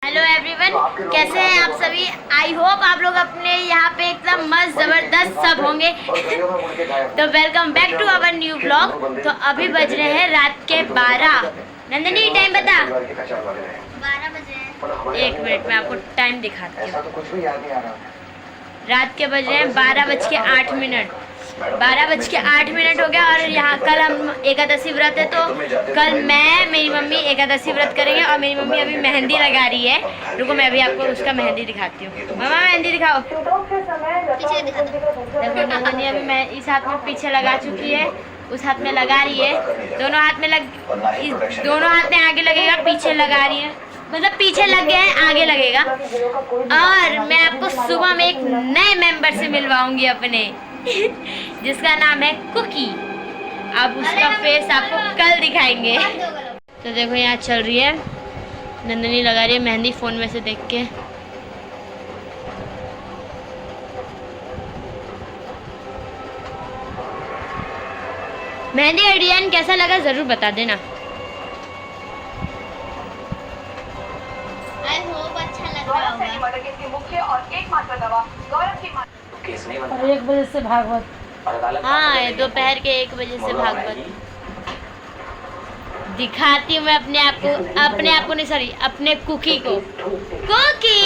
Hello everyone, कैसे हैं आप सभी। आई होप आप लोग अपने यहाँ पे एकदम मस्त जबरदस्त सब होंगे। तो welcome back to our new blog. तो अभी बज रहे हैं रात के 12। नंदनी टाइम बता। 12 बजे। एक मिनट में आपको टाइम दिखाती हूँ। रात के बज रहे हैं 12:08। 12:08 हो गया। और यहाँ कल हम एकादशी व्रत है, तो कल मैं मेरी मम्मी एकादशी व्रत करेंगे। और मेरी मम्मी अभी मेहंदी लगा रही है। रुको मैं अभी आपको उसका मेहंदी दिखाती हूँ। मामा मेहंदी दिखाओ। पीछे दिखा दो। नंदनी अभी मैं इस हाथ में पीछे लगा चुकी है, उस हाथ में लगा रही है। दोनों हाथ में आगे लगेगा, पीछे लगा रही है, मतलब पीछे लग गए हैं, आगे लगेगा। और मैं आपको सुबह में एक नए मेंबर से मिलवाऊंगी अपने जिसका नाम है कुकी। अब उसका फेस आपको कल दिखाएंगे। तो देखो यहाँ चल रही है, नंदनी लगा रही है मेहंदी फोन में से देख के। मेहंदी का डिजाइन कैसा लगा जरूर बता देना। आई होप अच्छा लग रहा होगा। और 1 बजे से भागवत। हाँ, दोपहर के 1 बजे से भागवत दिखाती हूँ मैं अपने आप को नहीं, सॉरी, अपने कुकी को। कुकी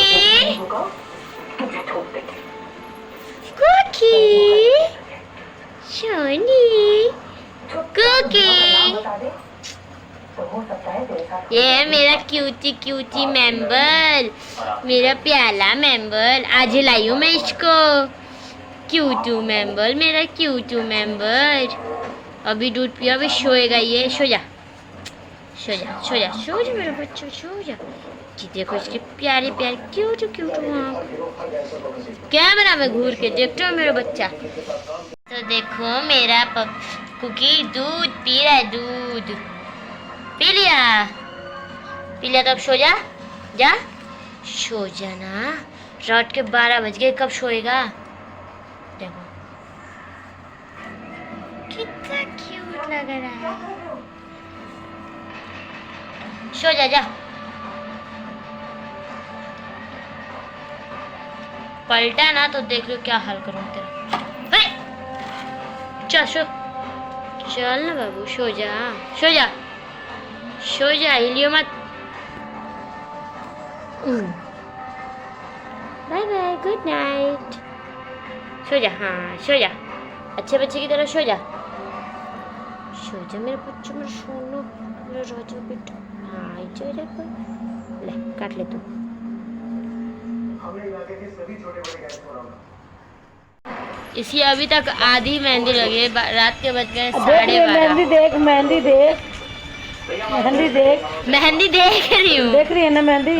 कुकी सोनी कुकी, ये है मेरा क्यूटी मेंबर, मेरा प्याला मेंबर। आज लाई हूँ मैं इसको। क्यूटू मेंबर, मेरा क्यूटू मेंबर। अभी दूध पिया, अभी सोएगा ये। सो जा मेरा बच्चा, सो जा। जी देखो इसके प्यारे क्यूटू कैमरा में घूर के देखते हो मेरा बच्चा। तो देखो मेरा कुकी दूध पी रहा है। दूध पी लिया तो अब सो जा। सो जाना। रात के 12 बज गए, कब सोएगा। देखो कितना क्यूट लग रहा है। सो जा। पलटा ना तो देख लो क्या हाल करूं तेरा। चल ना बाबू, सो जा, हिलियो मत। Bye bye, good night. सो जा, अच्छे बच्चे की तरह सो जा मेरे बच्चे, मेरे सोनू, मेरा राजा बेटा। हाँ जा ले, काट ले तू। इसी अभी तक आधी मेहंदी लगी है, रात के बज गए 12:30। मेहंदी देख रही हूँ। देख रही है ना मेहंदी,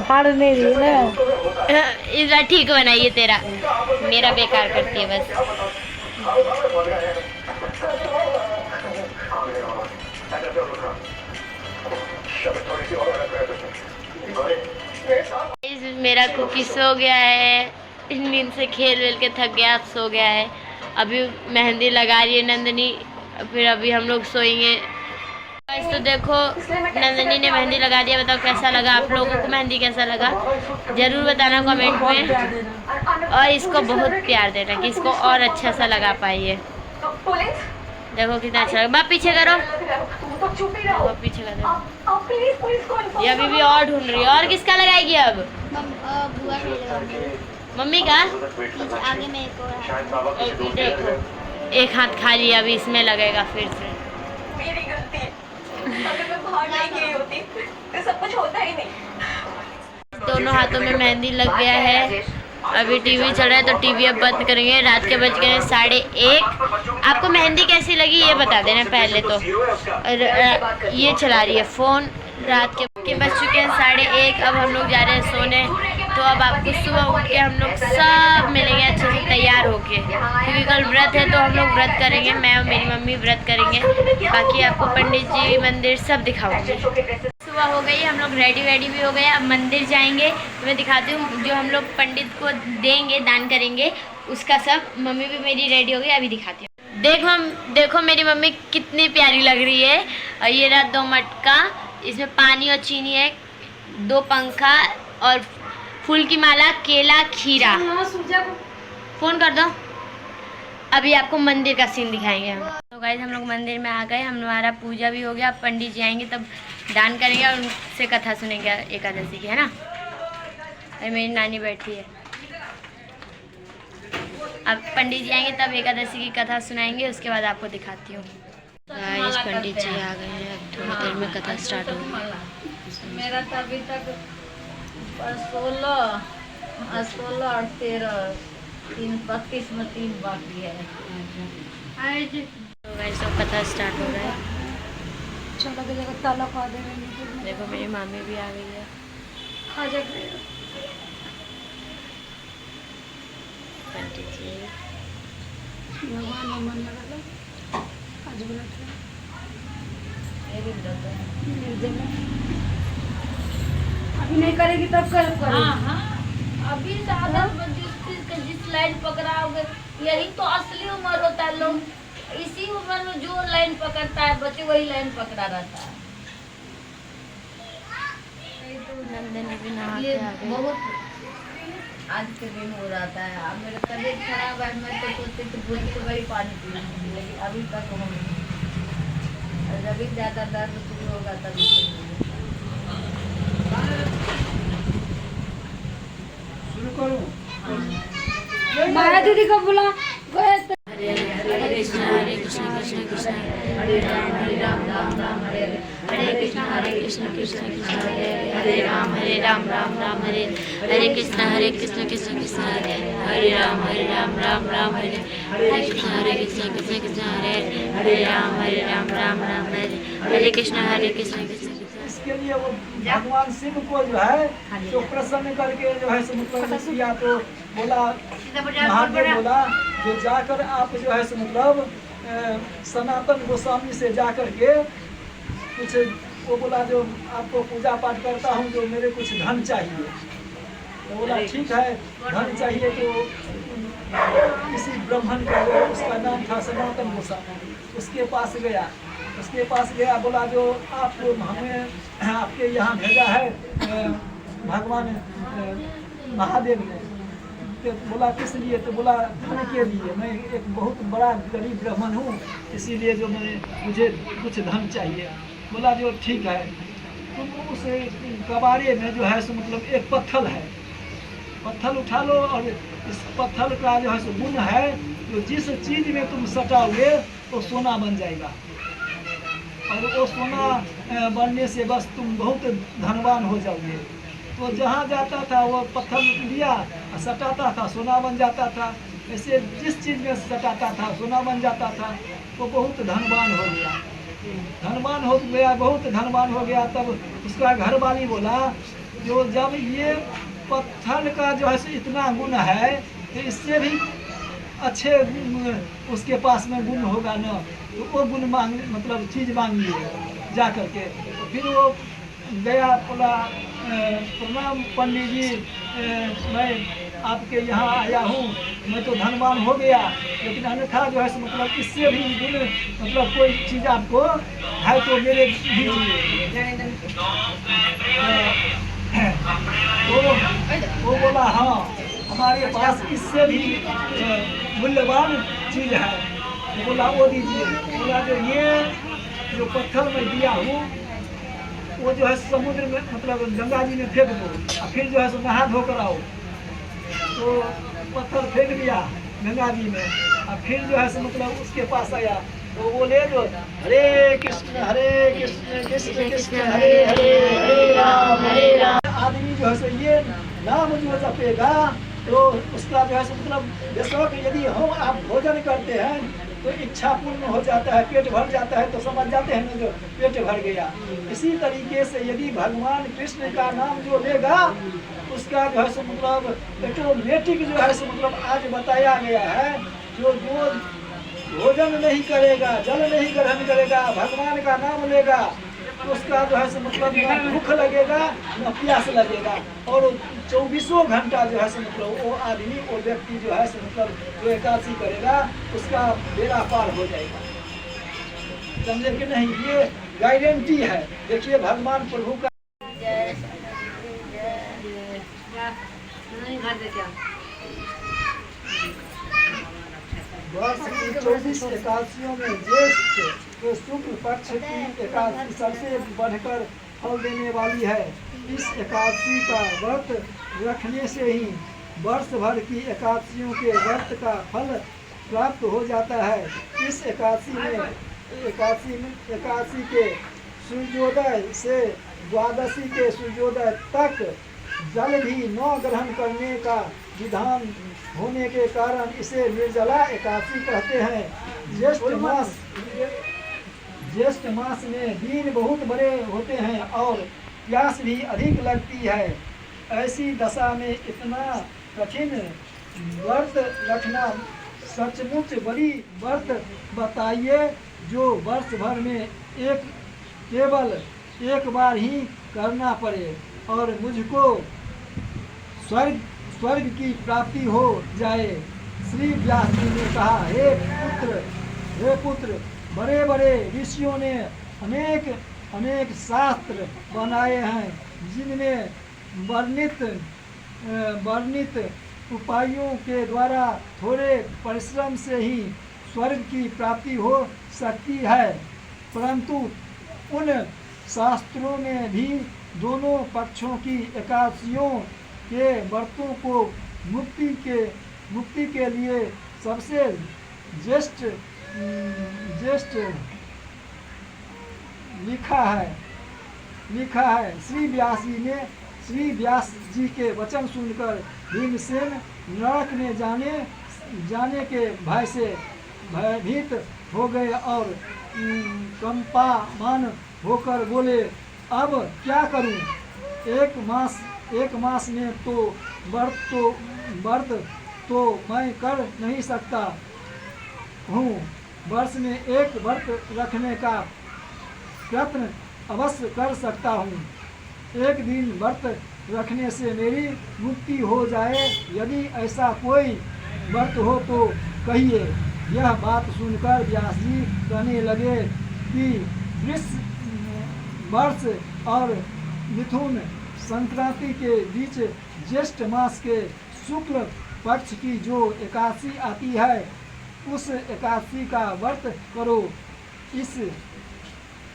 फाड़ नहीं रही है ना। इस बार ठीक बनाइए, मेरा बेकार करती है बस। मेरा कुकी सो गया है, नींद से खेल के थक गया, अब सो गया है। अभी मेहंदी लगा रही है नंदनी, फिर अभी हम लोग सोएंगे। तो देखो नंदनी ने मेहंदी लगा दिया। बताओ कैसा लगा आप लोगों को, मेहंदी कैसा लगा जरूर बताना कमेंट में। और इसको बहुत प्यार देना कि इसको और अच्छा सा लगा पाइए। देखो कितना अच्छा लगा। बाप पीछे करो, पीछे करो। ये अभी भी और ढूंढ रही है। और किसका लगाएगी अब। मम्मी का आगे में देखो, एक हाथ खाली, अभी इसमें लगेगा फिर से। मेरी गलती, अगर मैं बाहर नहीं गई होती तो सब कुछ होता ही नहीं। दोनों हाथों में मेहंदी लग गया है। अभी टीवी चल रहा है तो टीवी अब बंद करेंगे। रात के बज गए 1:30। आपको मेहंदी कैसी लगी ये बता देना पहले तो। और ये चला रही है फोन। रात के बज चुके हैं 1:30। अब हम लोग जा रहे हैं सोने। तो अब आपको सुबह उठ के हम लोग सब मिलेंगे अच्छे से तैयार होके, क्योंकि कल व्रत है तो हम लोग व्रत करेंगे। मैं और मेरी मम्मी व्रत करेंगे। बाकी आपको पंडित जी, मंदिर सब दिखाऊंगी। सुबह हो गई, हम लोग रेडी भी हो गए। अब मंदिर जाएंगे तो मैं दिखाती हूँ जो हम लोग पंडित को देंगे, दान करेंगे उसका सब। मम्मी भी मेरी रेडी हो गई, अभी दिखाती हूँ। देखो मेरी मम्मी कितनी प्यारी लग रही है। और ये रहा 2 मटका, इसमें पानी और चीनी है। 2 पंखा और फूल की माला, केला, खीरा। फोन कर दो। अभी आपको मंदिर का सीन दिखाएंगे हम। तो गाइस हम लोग मंदिर में आ गए, हमारा पूजा भी हो गया। पंडित जी आएंगे तब दान करेंगे और उनसे कथा सुनेंगे एकादशी की, है ना। और मेरी नानी बैठी है। अब पंडित जी आएंगे तब एकादशी की कथा सुनाएंगे, उसके बाद आपको दिखाती हूँ। गाइस पंडित जी आ गए हैं, अब थोड़ी देर में कथा स्टार्ट होगी। मेरा तो अभी तक 16 और 13 32 में 3 बाकी है। तो गाइस अब कथा स्टार्ट हो रहा है। चलो के जगह ताला खा देंगे। देखो मेरी मामी भी आ गई है। पंडित जी भगवान मन लगा लो। आज अभी नहीं करेगी तब कर। अभी ज्यादा जिस लाइन पकड़ाओगे, यही तो असली उम्र होता है। लोग इसी उम्र में जो लाइन पकड़ता है बच्चे वही लाइन पकड़ा रहता है। नंदन भी नहा ये के आ गई। बहुत आज के दिन हो जाता है। अब मेरा तबीयत खराब है, मैं तो सोचती थी भूल के वही पानी पी लूंगी, लेकिन अभी तक हो नहीं। जब भी ज्यादा दर्द शुरू होगा तभी शुरू करूँ। माया दीदी को बुला। हरे कृष्ण कृष्ण कृष्ण हरे राम राम हरे हरे कृष्ण कृष्ण कृष्ण हरे राम राम राम हरे हरे कृष्ण कृष्ण कृष्ण हरे राम राम हरे कृष्ण कृष्ण कृष्ण हरे राम राम हरे कृष्ण कृष्ण। इसके लिए वो भगवान शिव को जो है तो प्रसन्न करके जो है मतलब किया, तो बोला महादेव बोला जो जाकर आप जो है मतलब सनातन गोस्वामी से जाकर के कुछ, वो बोला जो आपको पूजा पाठ करता हूँ जो मेरे कुछ धन चाहिए। तो बोला ठीक है धन चाहिए। तो किसी ब्राह्मण का जो उसका नाम था सनातन गोस्वामी, उसके पास गया। बोला जो आप हमें आपके यहाँ भेजा है भगवान महादेव ने। तो बोला किस लिए? तो बोला धन के लिए, मैं एक बहुत बड़ा गरीब ब्राह्मण हूँ, इसीलिए जो मुझे कुछ धन चाहिए। बोला जो ठीक है, तुम उस कबाड़े में जो है सो मतलब एक पत्थर है, पत्थर उठा लो और इस पत्थर का जो है सो गुण है, तो जिस चीज में तुम सटाओगे तो सोना बन जाएगा। और वो सोना बनने से बस तुम बहुत धनवान हो जाओगे। तो जहाँ जाता था वो पत्थर लिया सटाता था, सोना बन जाता था। ऐसे जिस चीज़ में सटाता था सोना बन जाता था। वो बहुत धनवान हो गया, बहुत धनवान हो गया। तब उसका घर वाली बोला जो जब ये पत्थर का जो है इतना गुण है तो इससे भी अच्छे उसके पास में गुण होगा ना, तो वो गुण मतलब चीज़ मांगिए जा करके। तो फिर वो गया, बोला प्रणाम पंडित जी, मैं आपके यहाँ आया हूँ, मैं तो धनवान हो गया, लेकिन अन्यथा जो है मतलब इससे भी गुण मतलब कोई चीज़ आपको है तो मेरे दीजिए। वो बोला हाँ हमारे पास इससे भी मूल्यवान चीज़ है। तो बोला वो दीजिए। बोला जो ये जो पत्थर में दिया हूँ वो जो है समुद्र में मतलब गंगा जी में फेंक दो, और फिर जो है सो नहा धो कर आओ। तो पत्थर फेंक दिया गंगा जी में, और फिर जो है सो मतलब उसके पास आया। तो बोले जो हरे कृष्ण कृष्ण कृष्ण हरे हरे हरे राम। आदमी जो है सो ये नाम जो जपेगा तो उसका जो है सो मतलब बेशक यदि हम आप भोजन करते हैं तो इच्छा पूर्ण हो जाता है, पेट भर जाता है, तो समझ जाते हैं ना जो पेट भर गया। इसी तरीके से यदि भगवान कृष्ण का नाम जो लेगा उसका जो है सो मतलब ऑटोमेटिक जो है सो मतलब आज बताया गया है जो भोजन नहीं करेगा, जल नहीं ग्रहण करेगा, भगवान का नाम लेगा तो उसका जो है सो मतलब न भूख लगेगा न प्यास लगेगा। और 24 घंटा जो है सो मतलब वो आदमी वो व्यक्ति जो है सो मतलब जो एकादशी करेगा उसका बेड़ा पार हो जाएगा। समझे कि नहीं? ये गारंटी है। देखिए भगवान प्रभु का वर्ष की 24 एकादशियों में ज्येष्ठ के शुक्ल पक्ष की एकादशी सबसे बढ़कर फल देने वाली है। इस एकादशी का व्रत रखने से ही वर्ष भर की एकादशियों के व्रत का फल प्राप्त हो जाता है। इस एकादशी के सूर्योदय से द्वादशी के सूर्योदय तक जल भी न ग्रहण करने का विधान होने के कारण इसे निर्जला एकादशी कहते हैं। ज्येष्ठ मास में दिन बहुत बड़े होते हैं और प्यास भी अधिक लगती है। ऐसी दशा में इतना कठिन व्रत रखना सचमुच बड़ी व्रत बताइए, जो वर्ष भर में केवल एक बार ही करना पड़े और मुझको स्वर्ग की प्राप्ति हो जाए। श्री व्यास जी ने कहा, हे पुत्र, बड़े बड़े ऋषियों ने अनेक शास्त्र बनाए हैं, जिनमें वर्णित उपायों के द्वारा थोड़े परिश्रम से ही स्वर्ग की प्राप्ति हो सकती है, परंतु उन शास्त्रों में भी दोनों पक्षों की एकादशियों के व्रतों को मुक्ति के लिए सबसे ज्येष्ठ लिखा है। श्री व्यास जी के वचन सुनकर भीमसेन नरक में जाने के भय से भयभीत हो गए और कंपायमान होकर बोले, अब क्या करूं? एक मास में तो व्रत तो मैं कर नहीं सकता हूँ। वर्ष में एक व्रत रखने का प्रयत्न अवश्य कर सकता हूँ। एक दिन व्रत रखने से मेरी मुक्ति हो जाए, यदि ऐसा कोई व्रत हो तो कहिए। यह बात सुनकर व्यास जी कहने लगे कि वर्ष और मिथुन संक्रांति के बीच ज्येष्ठ मास के शुक्ल पक्ष की जो एकादशी आती है, उस एकादशी का व्रत करो। इस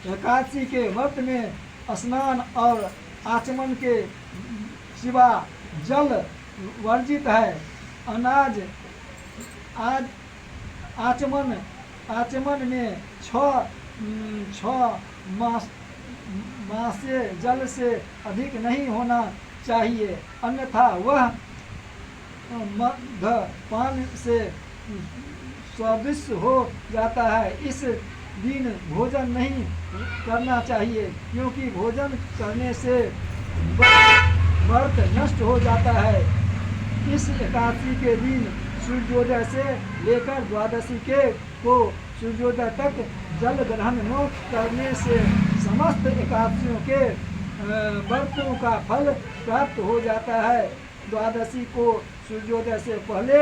एकादशी के व्रत में स्नान और आचमन के सिवा जल वर्जित है। आचमन में छह मासे जल से अधिक नहीं होना चाहिए, अन्यथा वह मद्यपान से स्वादिष्ट हो जाता है। इस दिन भोजन नहीं करना चाहिए, क्योंकि भोजन करने से व्रत नष्ट हो जाता है। इस एकादशी के दिन सूर्योदय से लेकर द्वादशी को सूर्योदय तक जल ग्रहण न करने से समस्त एकादशियों के व्रतों का फल प्राप्त हो जाता है। द्वादशी को सूर्योदय से पहले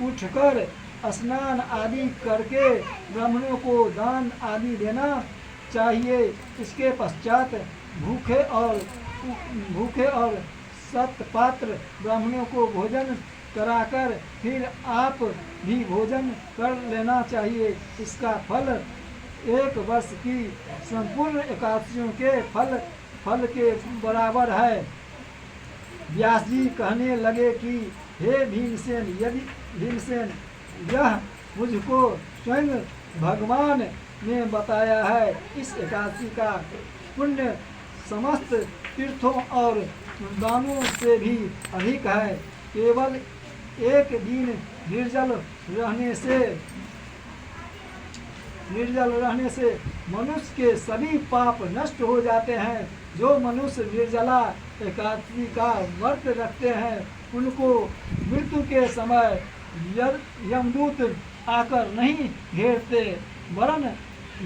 उठकर स्नान आदि करके ब्राह्मणों को दान आदि देना चाहिए। इसके पश्चात भूखे और सतपात्र ब्राह्मणों को भोजन कराकर फिर आप भी भोजन कर लेना चाहिए। इसका फल एक वर्ष की संपूर्ण एकादशियों के फल के बराबर है। व्यास जी कहने लगे कि हे भीमसेन, यह मुझको स्वयं भगवान ने बताया है। इस एकादशी का पुण्य समस्त तीर्थों और दानों से भी अधिक है। केवल एक दिन निर्जल रहने से मनुष्य के सभी पाप नष्ट हो जाते हैं। जो मनुष्य निर्जला एकादशी का व्रत रखते हैं, उनको मृत्यु के समय यमदूत आकर नहीं घेरते, वरन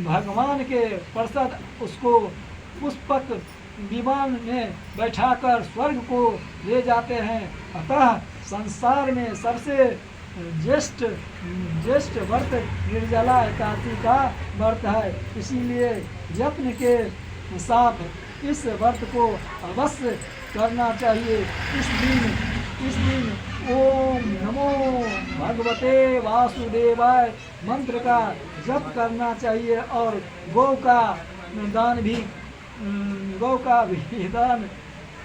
भगवान के प्रसाद उसको पुष्पक विमान में बैठाकर स्वर्ग को ले जाते हैं। अतः संसार में सबसे ज्येष्ठ व्रत निर्जला एकादशी का व्रत है। इसीलिए यत्न के साथ इस व्रत को अवश्य करना चाहिए। इस दिन इस दिन ओम नमो भगवते वासुदेवाय मंत्र का जप करना चाहिए और गौ का दान भी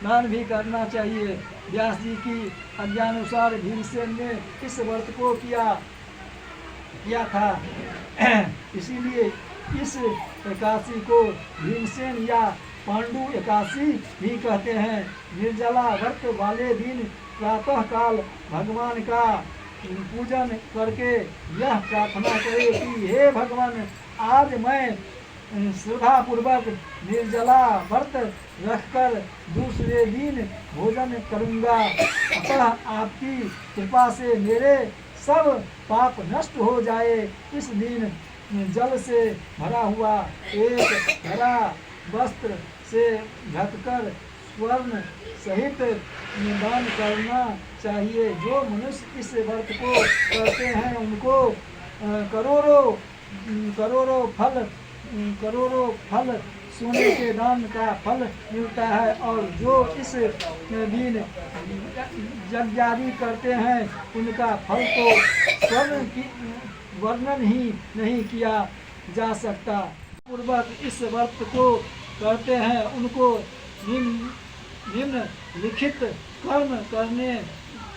दान भी करना चाहिए। व्यास जी की आज्ञानुसार भीमसेन ने इस व्रत को किया था। इसीलिए इस एकादशी को भीमसेन या पांडु एकादशी भी कहते हैं। निर्जला व्रत वाले दिन प्रातः काल भगवान का पूजन करके यह प्रार्थना करें कि हे भगवान, आज मैं श्रद्धा पूर्वक निर्जला व्रत रखकर दूसरे दिन भोजन करूंगा। अतः आपकी कृपा से मेरे सब पाप नष्ट हो जाए। इस दिन जल से भरा हुआ एक हरा वस्त्र से ढककर स्वर्ण सहित दान करना चाहिए। जो मनुष्य इस व्रत को करते हैं उनको करोड़ों फल सोने के दान का फल मिलता है। और जो इस दिन यज्ञादि करते हैं उनका फल तो वर्णन ही नहीं किया जा सकता। पूर्वक इस व्रत को करते हैं उनको निम्नलिखित कर्म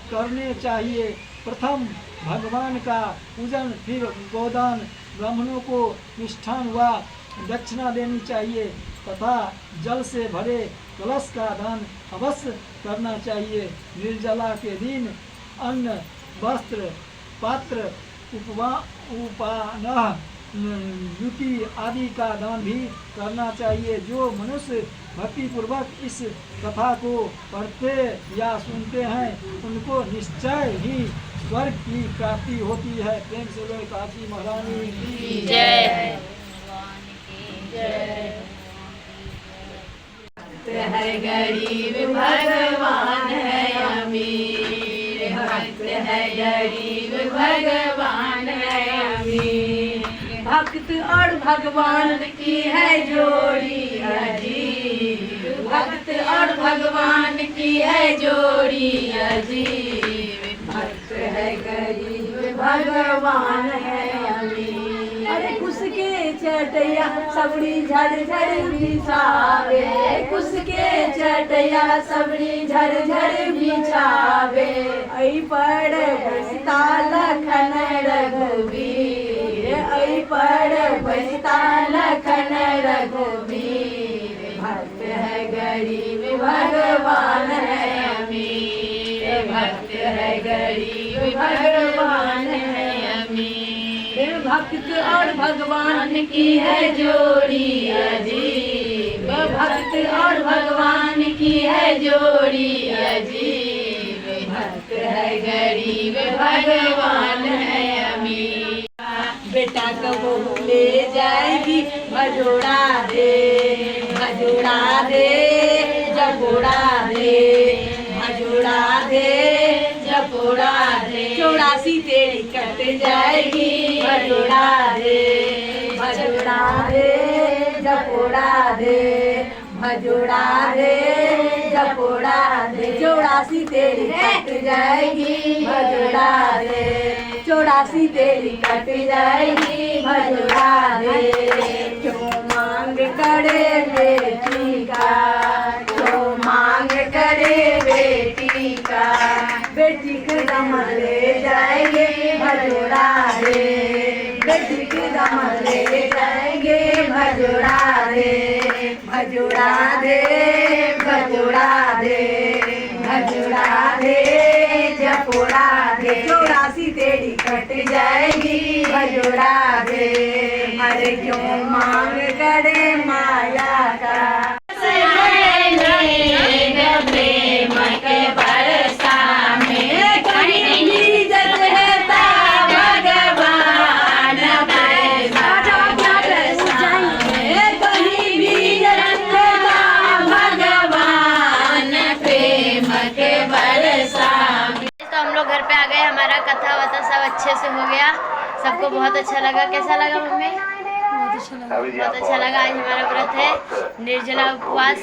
करने चाहिए। प्रथम भगवान का पूजन, फिर गोदान, ब्राह्मणों को मिष्ठान व दक्षिणा देनी चाहिए तथा जल से भरे कलश का दान अवश्य करना चाहिए। निर्जला के दिन अन्न, वस्त्र, पात्र, उपानह, युति आदि का दान भी करना चाहिए। जो मनुष्य भक्ति पूर्वक इस कथा को पढ़ते या सुनते हैं उनको निश्चय ही स्वर्ग की प्राप्ति होती है। प्रेम से बोलो काशी महारानी की जय। है गरीब भगवान है अमीर, भक्त है गरीब भगवान है अमीर। भक्त और भगवान की है जोड़ी अजीब, भक्त और भगवान की है जोड़ी अजीब। भक्त है गरीब भगवान है अमीर। अरे कुसके चटैया सबड़ी झड़ झड़ बिछावे, कुसके चटैया सबड़ी झड़ झड़ बिछावे। ऐ पर बसता लखन रघुवीर, ऐ पर बसता लखन रघुवीर। भक्त है गरीब भगवान है अमीर, भक्त है गरीब भगवान है अमीर। भक्त और भगवान की है जोड़ी अजीब, भक्त और भगवान की है जोड़ी अजीब। भक्त है गरीब भगवान है अमीर। बेटा कबो ले जाएगी भजोड़ा दे, भजोड़ा दे जपोड़ा दे, भजोड़ा दे जपोड़ा दे। 84 तेरी कट जाएगी भजोड़ा दे, भजोड़ा दे जपोड़ा दे, भजोड़ा दे जपोड़ा दे। 84 तेरी कट जाएगी भजोड़ा दे, 84 तेरी कट जाएगी भजोड़ा दे। क्यों मांग करे बेटी का, क्यों मांग करे बेटी का। बेटी के दामन ले जाएंगे भजोड़ा दे, बेटी के दामन ले जाएंगे भजोड़ा दे, भजोड़ा दे भजोड़ा दे, भजोड़ा दे जपोड़ा दे। 84 तेरी कट जाएगी भजोड़ा दे। अरे क्यों मांग करे माया का, प्रेम के बरसा में कहीं भी जत रहता भगवान। कहीं भी जत रहता भगवान, प्रेम के बरसा। तो हम लोग घर पे आ गए, हमारा कथा वथा सब अच्छे से हो गया, सबको बहुत अच्छा लगा। कैसा लगा मम्मी? बहुत अच्छा लगा। आज हमारा व्रत है निर्जला उपवास।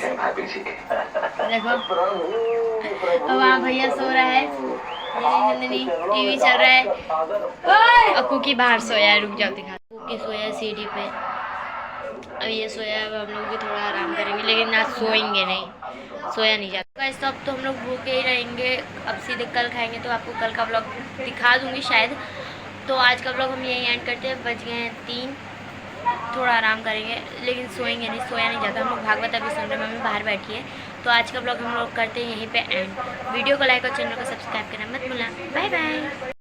देखो और वहाँ भैया सो रहा है, नंदिनी टीवी चल रहा है, और कुकी बाहर सोया है। रुक जाओ दिखा। कुकी सोया है सीढ़ी पे, अब ये सोया है। अब हम लोग भी थोड़ा आराम करेंगे, लेकिन आज सोएंगे नहीं, सोया नहीं जाता। इस अब तो हम लोग भूखे ही रहेंगे। अब सीधे कल खाएंगे, तो आपको कल का ब्लॉग दिखा दूँगी शायद। तो आज का ब्लॉग हम यहीं एंड करते हैं। बज गए हैं 3, थोड़ा आराम करेंगे, लेकिन सोएंगे नहीं, सोया नहीं जाता। हम लोग भागवत अभी सुन रहे, मम्मी बाहर बैठी है। तो आज का ब्लॉग हम लोग करते हैं यहीं पे एंड। वीडियो को लाइक और चैनल को सब्सक्राइब करना मत भूलना। Bye bye.